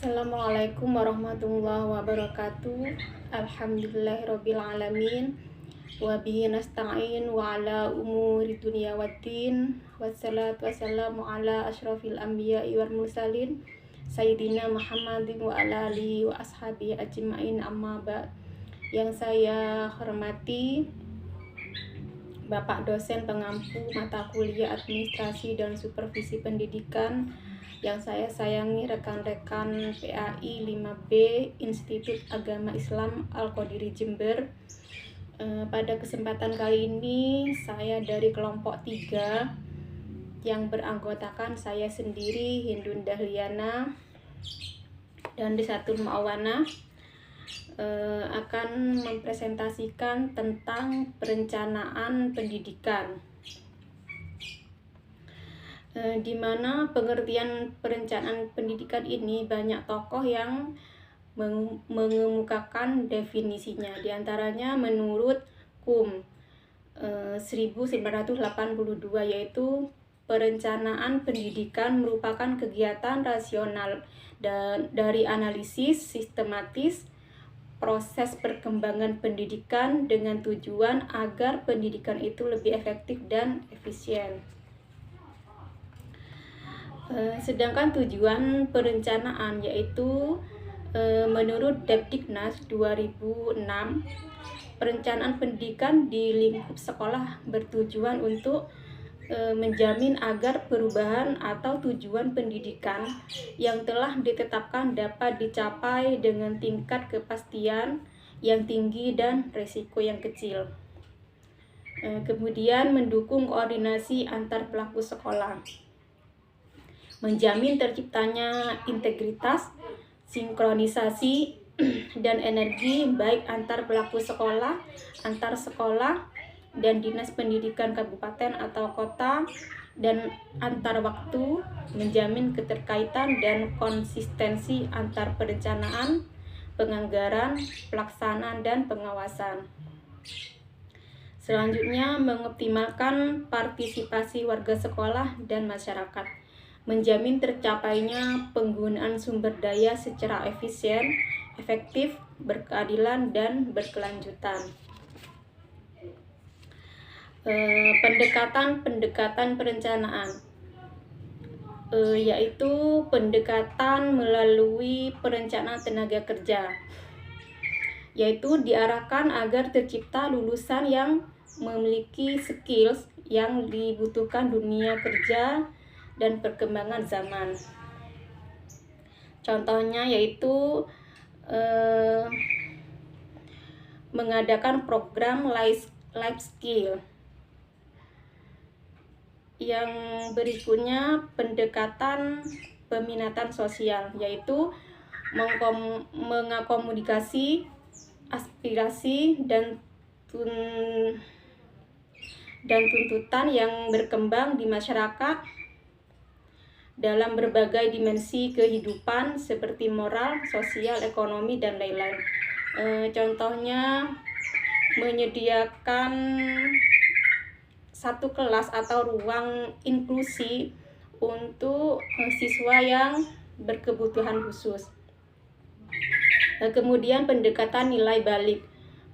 Assalamualaikum warahmatullahi wabarakatuh. Alhamdulillahirabbil alamin. Wa bihi nasta'in wa ala umuri dunya waddin. Wassalatu wassalamu ala asyrafil anbiya'i wal mursalin Sayyidina Muhammadin wa ala alihi wa ashabihi ajma'in, amma ba'd. Yang saya hormati Bapak dosen pengampu mata kuliah administrasi dan supervisi pendidikan, yang saya sayangi rekan-rekan PAI 5B Institut Agama Islam Al-Qadiri Jember. Pada kesempatan kali ini saya dari kelompok 3 yang beranggotakan saya sendiri, Hindun Dahliana dan Risatul Mu'awana, akan mempresentasikan tentang perencanaan pendidikan, di mana pengertian perencanaan pendidikan ini banyak tokoh yang mengemukakan definisinya. Di antaranya menurut KUM 1982, yaitu perencanaan pendidikan merupakan kegiatan rasional dan dari analisis sistematis proses perkembangan pendidikan dengan tujuan agar pendidikan itu lebih efektif dan efisien. Sedangkan tujuan perencanaan yaitu menurut Depdiknas 2006, perencanaan pendidikan di lingkup sekolah bertujuan untuk menjamin agar perubahan atau tujuan pendidikan yang telah ditetapkan dapat dicapai dengan tingkat kepastian yang tinggi dan risiko yang kecil. Kemudian mendukung koordinasi antar pelaku sekolah, menjamin terciptanya integritas, sinkronisasi, dan energi baik antar pelaku sekolah, antar sekolah, dan dinas pendidikan kabupaten atau kota, dan antar waktu, menjamin keterkaitan dan konsistensi antar perencanaan, penganggaran, pelaksanaan, dan pengawasan. Selanjutnya, mengoptimalkan partisipasi warga sekolah dan masyarakat, menjamin tercapainya penggunaan sumber daya secara efisien, efektif, berkeadilan, dan berkelanjutan. Pendekatan perencanaan, yaitu pendekatan melalui perencanaan tenaga kerja, yaitu diarahkan agar tercipta lulusan yang memiliki skills yang dibutuhkan dunia kerja dan perkembangan zaman. Contohnya yaitu mengadakan program life skill. Yang berikutnya pendekatan peminatan sosial, yaitu mengakomodasi aspirasi dan tuntutan yang berkembang di masyarakat dalam berbagai dimensi kehidupan seperti moral, sosial, ekonomi, dan lain-lain. Contohnya menyediakan satu kelas atau ruang inklusi untuk siswa yang berkebutuhan khusus. Kemudian pendekatan nilai balik.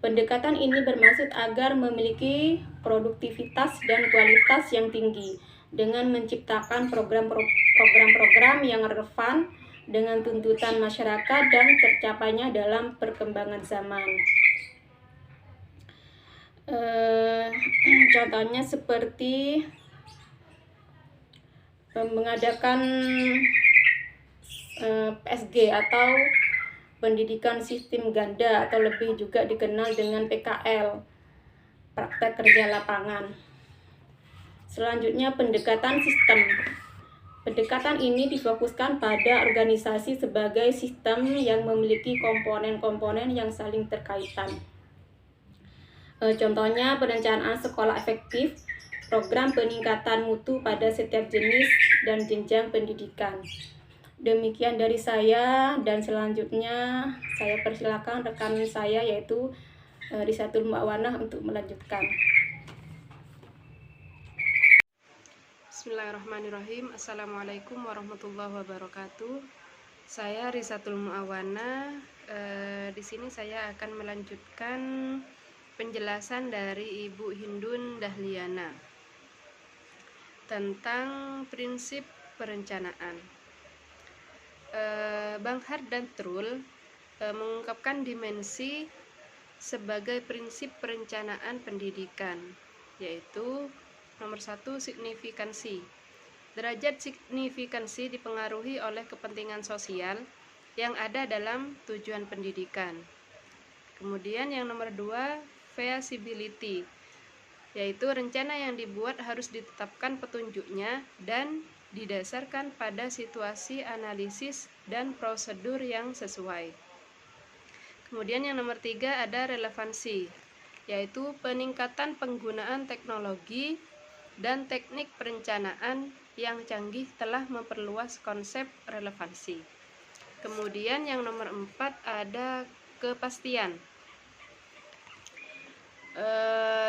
Pendekatan ini bermaksud agar memiliki produktivitas dan kualitas yang tinggi dengan menciptakan program-program yang relevan dengan tuntutan masyarakat dan tercapainya dalam perkembangan zaman. Contohnya seperti mengadakan PSG atau pendidikan sistem ganda, atau lebih juga dikenal dengan PKL, praktek kerja lapangan. Selanjutnya pendekatan sistem. Pendekatan ini difokuskan pada organisasi sebagai sistem yang memiliki komponen-komponen yang saling terkaitan. Contohnya perencanaan sekolah efektif, program peningkatan mutu pada setiap jenis dan jenjang pendidikan. Demikian dari saya, dan selanjutnya saya persilakan rekan saya yaitu Risatul Mu'awana untuk melanjutkan. Bismillahirrahmanirrahim. Assalamualaikum warahmatullahi wabarakatuh. Saya Risatul Muawana. Di sini saya akan melanjutkan penjelasan dari Ibu Hindun Dahliana tentang prinsip perencanaan. Bang Hart dan Trul mengungkapkan dimensi sebagai prinsip perencanaan pendidikan, yaitu nomor 1, signifikansi. Derajat signifikansi dipengaruhi oleh kepentingan sosial yang ada dalam tujuan pendidikan. Kemudian yang nomor 2, feasibility, yaitu rencana yang dibuat harus ditetapkan petunjuknya dan didasarkan pada situasi analisis dan prosedur yang sesuai. Kemudian yang nomor 3 ada relevansi, yaitu peningkatan penggunaan teknologi dan teknik perencanaan yang canggih telah memperluas konsep relevansi. Kemudian yang nomor 4 ada kepastian,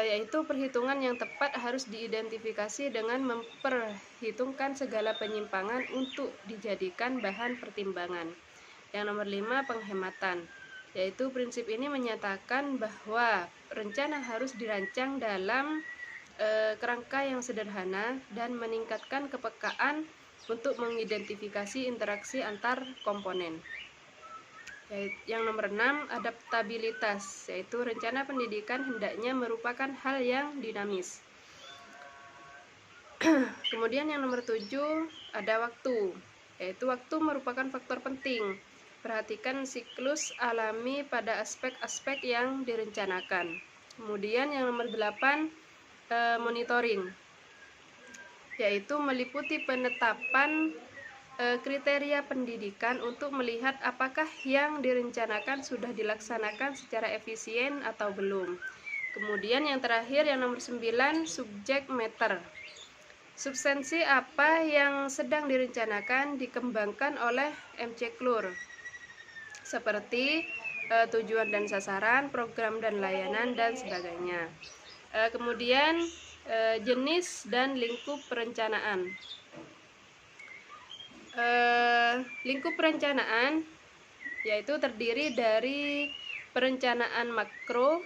yaitu perhitungan yang tepat harus diidentifikasi dengan memperhitungkan segala penyimpangan untuk dijadikan bahan pertimbangan. Yang nomor 5 penghematan, yaitu prinsip ini menyatakan bahwa rencana harus dirancang dalam kerangka yang sederhana dan meningkatkan kepekaan untuk mengidentifikasi interaksi antar komponen. Yang nomor 6 adaptabilitas, yaitu rencana pendidikan hendaknya merupakan hal yang dinamis. Kemudian yang nomor 7 ada waktu, yaitu waktu merupakan faktor penting. Perhatikan siklus alami pada aspek-aspek yang direncanakan. Kemudian yang nomor 8 monitoring, yaitu meliputi penetapan kriteria pendidikan untuk melihat apakah yang direncanakan sudah dilaksanakan secara efisien atau belum. Kemudian yang terakhir yang nomor 9 subject matter, substansi apa yang sedang direncanakan dikembangkan oleh MC-CLUR, seperti tujuan dan sasaran, program dan layanan, dan sebagainya. Kemudian jenis dan lingkup perencanaan. Lingkup perencanaan yaitu terdiri dari perencanaan makro,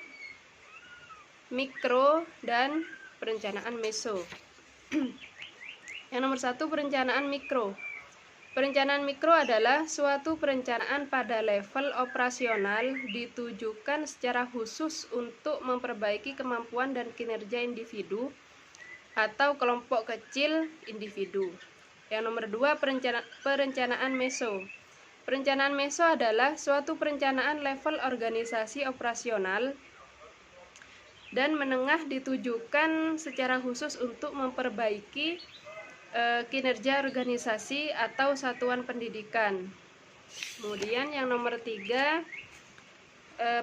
mikro, dan perencanaan meso. Yang nomor 1 perencanaan mikro. Perencanaan mikro adalah suatu perencanaan pada level operasional ditujukan secara khusus untuk memperbaiki kemampuan dan kinerja individu atau kelompok kecil individu. Yang nomor 2 perencanaan meso. Perencanaan meso adalah suatu perencanaan level organisasi operasional dan menengah ditujukan secara khusus untuk memperbaiki kinerja organisasi atau satuan pendidikan. Kemudian yang nomor 3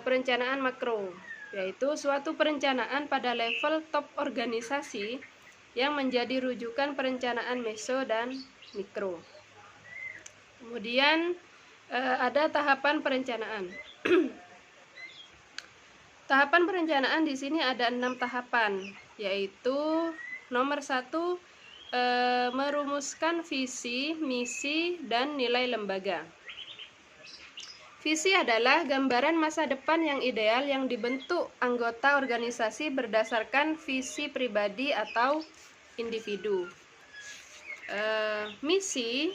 perencanaan makro, yaitu suatu perencanaan pada level top organisasi yang menjadi rujukan perencanaan meso dan mikro. Kemudian ada tahapan perencanaan. Tahapan perencanaan di sini ada 6 tahapan, yaitu nomor 1 merumuskan visi, misi, dan nilai lembaga. Visi adalah gambaran masa depan yang ideal yang dibentuk anggota organisasi berdasarkan visi pribadi atau individu. Misi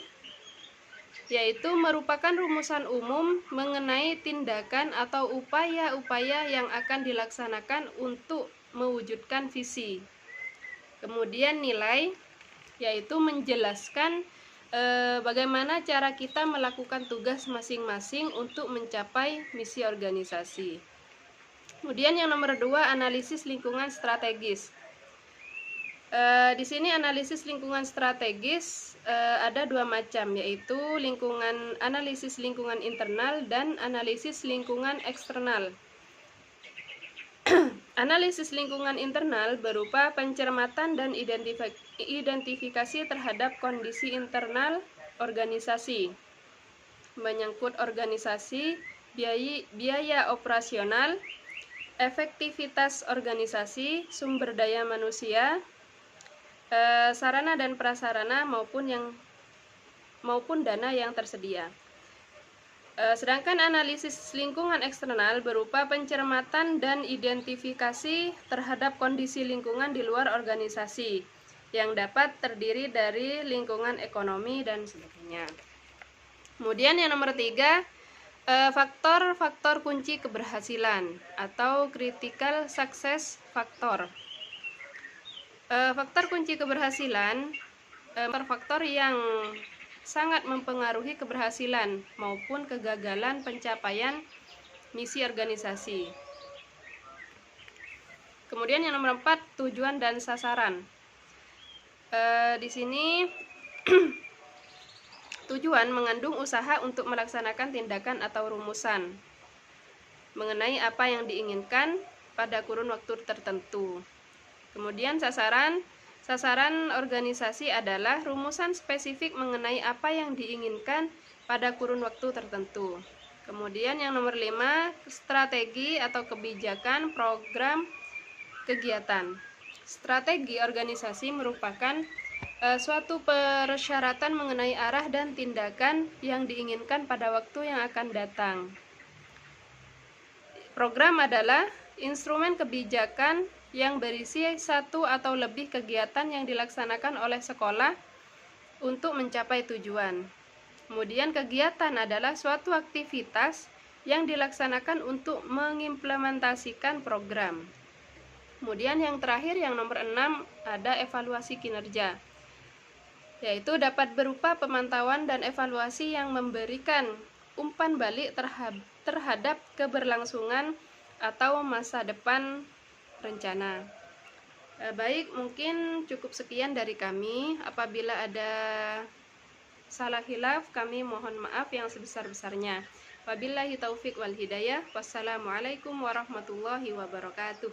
yaitu merupakan rumusan umum mengenai tindakan atau upaya-upaya yang akan dilaksanakan untuk mewujudkan visi. Kemudian nilai yaitu menjelaskan bagaimana cara kita melakukan tugas masing-masing untuk mencapai misi organisasi. Kemudian yang nomor 2 analisis lingkungan strategis. Di sini analisis lingkungan strategis ada 2 macam, yaitu analisis lingkungan internal dan analisis lingkungan eksternal. Analisis lingkungan internal berupa pencermatan dan identifikasi terhadap kondisi internal organisasi, menyangkut organisasi, biaya operasional, efektivitas organisasi, sumber daya manusia, sarana dan prasarana maupun dana yang tersedia. Sedangkan analisis lingkungan eksternal berupa pencermatan dan identifikasi terhadap kondisi lingkungan di luar organisasi yang dapat terdiri dari lingkungan ekonomi dan sebagainya. Kemudian yang nomor 3, faktor-faktor kunci keberhasilan atau critical success factor. Faktor kunci keberhasilan, faktor yang sangat mempengaruhi keberhasilan maupun kegagalan pencapaian misi organisasi. Kemudian yang nomor 4, tujuan dan sasaran. Di sini tujuan mengandung usaha untuk melaksanakan tindakan atau rumusan mengenai apa yang diinginkan pada kurun waktu tertentu. Kemudian sasaran organisasi adalah rumusan spesifik mengenai apa yang diinginkan pada kurun waktu tertentu. Kemudian yang nomor 5, strategi atau kebijakan, program, kegiatan. Strategi organisasi merupakan suatu persyaratan mengenai arah dan tindakan yang diinginkan pada waktu yang akan datang. Program adalah instrumen kebijakan yang berisi satu atau lebih kegiatan yang dilaksanakan oleh sekolah untuk mencapai tujuan. Kemudian kegiatan adalah suatu aktivitas yang dilaksanakan untuk mengimplementasikan program. Kemudian yang terakhir, yang nomor 6, ada evaluasi kinerja, yaitu dapat berupa pemantauan dan evaluasi yang memberikan umpan balik terhadap keberlangsungan atau masa depan rencana. Baik, mungkin cukup sekian dari kami. Apabila ada salah hilaf, kami mohon maaf yang sebesar-besarnya. Wabillahi taufik wal hidayah. Wassalamualaikum warahmatullahi wabarakatuh.